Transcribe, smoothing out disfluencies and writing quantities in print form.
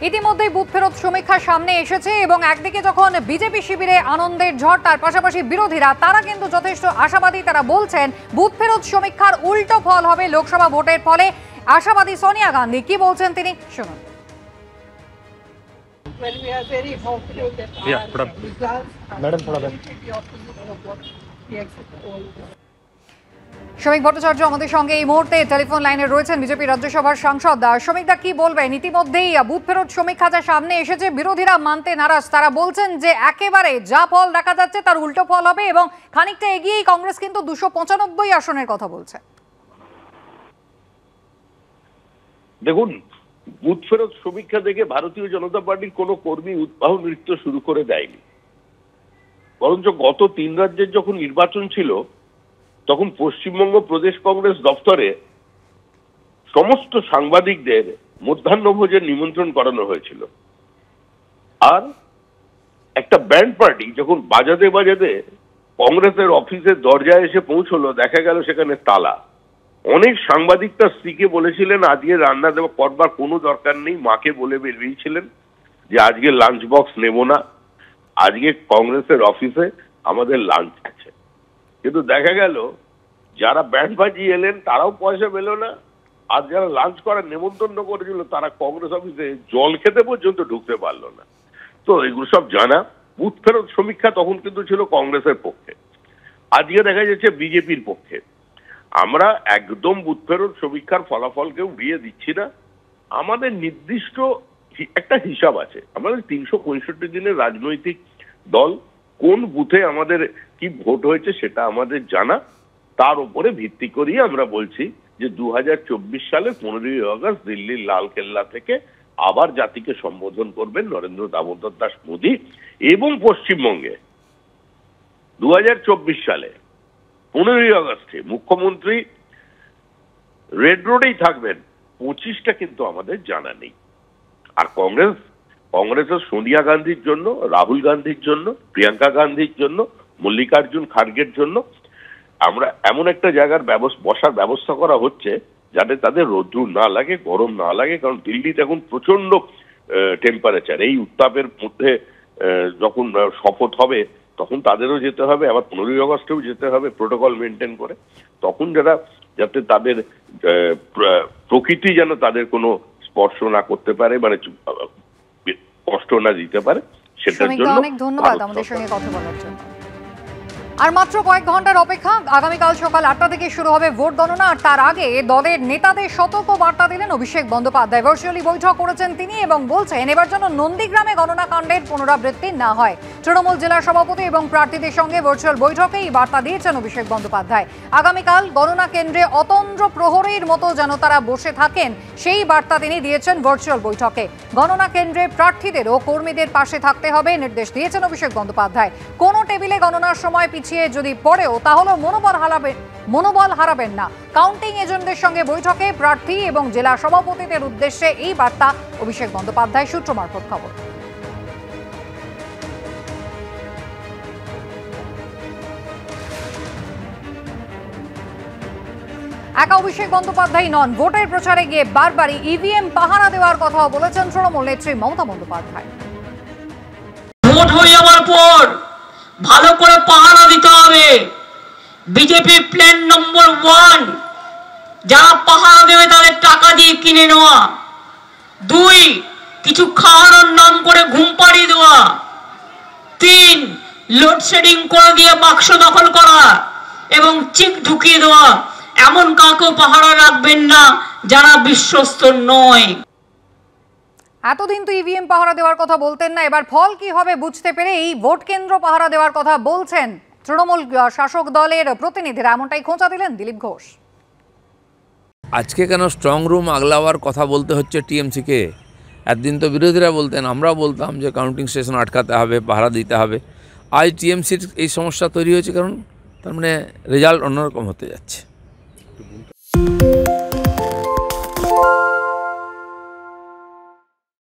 ইতিমধ্যেই বুথ ফেরত সমীক্ষা সামনে এসেছে এবং একদিকে যখন বিজেপি শিবিরে আনন্দের ঝড়, তার পাশাপাশি বিরোধীরা তারা কিন্তু যথেষ্ট আশাবাদী। তারা বলছেন বুথ ফেরত সমীক্ষার উল্টো ফল হবে লোকসভা ভোটের ফলে। আশাবাদী সোনিয়া গান্ধী, কি বলছেন তিনি, শুনুন। শ্রমিক ভট্টাচার্য আমাদের সঙ্গে এই মুহূর্তে টেলিফোন লাইনে রয়েছেন, বিজেপি রাজ্যসভার সাংসদ। শ্রমিকদা, কি বলবেন? ইতিমধ্যেই বুথ ফেরত সমীক্ষা যা সামনে এসেছে, বিরোধীরা মানতে নারাজ। তারা বলছেন যে একেবারে যা ফল দেখা যাচ্ছে তার উল্টো ফল হবে এবং খানিকটা এগিয়েই কংগ্রেস কিন্তু 295 আসনের কথা বলছে। দেখুন, বুথ ফেরত সমীক্ষা দেখে ভারতীয় জনতা পার্টির কোন কর্মী উৎসাহ নৃত্য শুরু করে দেয়নি, বরঞ্চ গত 3 রাজ্যের যখন নির্বাচন ছিল তখন পশ্চিমবঙ্গ প্রদেশ কংগ্রেস দপ্তরে সমস্ত সাংবাদিকদের মধ্যাহ্নভোজের নিমন্ত্রণ করানো হয়েছিল। আর একটা ব্যান্ড পার্টি যখন বাজাতে বাজাতে কংগ্রেসের অফিসের দরজায় এসে পৌঁছলো, দেখা গেল সেখানে তালা। অনেক সাংবাদিক তার স্ত্রীকে বলেছিলেন আজকে রান্না দেওয়া করবার কোনো দরকার নেই, মাকে বলে বেরিয়েছিলেন যে আজকে লাঞ্চ বক্স নেব না, আজকে কংগ্রেসের অফিসে আমাদের লাঞ্চ আছে। কিন্তু দেখা গেল যারা ব্যান্ড বাজিয়ে এলেন তারাও পয়সা পেল না, আর যারা লাঞ্চ করার নেমন্তন্ন করেছিল তারা কংগ্রেস অফিসে জল খেতে পর্যন্ত ঢুকতে পারলো না। তো এগুলো সব জানা। বুথ ফেরত সমীক্ষা তখন কিন্তু ছিল কংগ্রেসের পক্ষে, আজকে দেখা যাচ্ছে বিজেপির পক্ষে। আমরা একদম বুথ ফেরত সমীক্ষার ফলাফলকে উড়িয়ে দিচ্ছি না, আমাদের নির্দিষ্ট একটা হিসাব আছে। আমাদের 365 দিনের রাজনৈতিক দল, কোন বুথে আমাদের কি ভোট হয়েছে সেটা আমাদের জানা। তার উপরে ভিত্তি করিয়ে আমরা বলছি যে 2024 সালে 15ই আগস্ট দিল্লির লালকেল্লা থেকে আবার জাতিকে সম্বোধন করবেন নরেন্দ্র দামোদর দাস মোদী, এবং পশ্চিমবঙ্গে 2024 সালে 15ই আগস্টে মুখ্যমন্ত্রী রেড রোডেই থাকবেন, 25টা কিন্তু আমাদের জানা নেই। আর কংগ্রেসের সোনিয়া গান্ধীর জন্য, রাহুল গান্ধীর জন্য, প্রিয়াঙ্কা গান্ধীর জন্য, মল্লিকার্জুন খার্গের জন্য আমরা এমন একটা জায়গার বসার ব্যবস্থা করা হচ্ছে যাতে তাদের রোদ্দুর না লাগে, গরম না লাগে। কারণ দিল্লিতে এখন প্রচন্ড টেম্পারেচার। এই উত্তাপের মধ্যে যখন শপথ হবে তখন তাদেরও যেতে হবে, আবার 15ই আগস্টেও যেতে হবে প্রোটোকল মেনটেন করে। তখন যাতে তাদের প্রকৃতি যেন তাদের কোনো স্পর্শ না করতে পারে, মানে কষ্ট না দিতে পারে, সেটার জন্য অনেক ধন্যবাদ আমাদের সঙ্গে কথা বলার জন্য। আর মাত্র কয়েক ঘন্টার অপেক্ষা, আগামীকাল সকাল 8টা থেকে শুরু হবে ভোট গণনা। আর তার আগে দলের নেতাদের সতর্ক বার্তা দিলেন অভিষেক বন্দ্যোপাধ্যায়। ভার্চুয়ালি বৈঠক করেছেন তিনি এবং বলছেন এবার যেন নন্দীগ্রামে গণনা কাণ্ডের পুনরাবৃত্তি না হয়। তৃণমূল জেলা সভাপতি এবং প্রার্থীদের সঙ্গে ভার্চুয়াল বৈঠকে এই বার্তা দিয়েছেন অভিষেক বন্দ্যোপাধ্যায়। আগামীকাল গণনা কেন্দ্রে অতন্দ্র প্রহরীর মতো যেন তারা বসে থাকেন, সেই বার্তা তিনি দিয়েছেন ভার্চুয়াল বৈঠকে। গণনা কেন্দ্রে প্রার্থীদের ও কর্মীদের পাশে থাকতে হবে নির্দেশ দিয়েছেন অভিষেক বন্দ্যোপাধ্যায়। কোনো টেবিলে গণনার সময় পিছিয়ে যদি পড়েও তাহলে মনোবল হারাবেন না। কাউন্টিং এজেন্টদের সঙ্গে বৈঠকে প্রার্থী এবং জেলা সভাপতিদের উদ্দেশ্যে এই বার্তা অভিষেক বন্দ্যোপাধ্যায় সূত্র মারফত খবর। একা অভিষেক বন্দ্যোপাধ্যায় নন, ভোটের প্রচারে গিয়ে বারবারই ইভিএম পাহারা দেওয়ার কথাও বলেছেন তৃণমূল নেত্রী মমতা বন্দ্যোপাধ্যায়। ভোট হয়ে যাওয়ার পর ভালো করে পাহারা দিতে হবে। বিজেপি প্ল্যান নম্বর 1, যারা পাহারা দেবে তাদের টাকা দিয়ে কিনে নেওয়া। 2, কিছু খাওয়ানোর নাম করে ঘুম পাড়িয়ে দেওয়া। 3, লোডশেডিং করে দিয়ে বাক্স দখল করা এবং চিক ঢুকিয়ে দেওয়া। এমন কাউকে পাহারা রাখবেন না যারা বিশ্বস্ত নয়। এতদিন তো ইভিএম পাহারা দেওয়ার কথা বলতেন না, এবার ফল কি হবে বুঝতে পেরে এই ভোট কেন্দ্র পাহারা দেওয়ার কথা বলছেন তৃণমূল শাসক দলের প্রতিনিধিরা, এমনটাই খোঁচা দিলেন দিলীপ ঘোষ। আজকে কেন স্ট্রং রুম আগলাওয়ার কথা বলতে হচ্ছে টিএমসিকে? একদিন তো বিরোধীরা বলতেন, আমরাও বলতাম যে কাউন্টিং স্টেশন আটকাতে হবে, পাহারা দিতে হবে। আজ টিএমসির এই সমস্যা তৈরি হয়েছে কারণ তার মানে রেজাল্ট অন্যরকম হতে যাচ্ছে।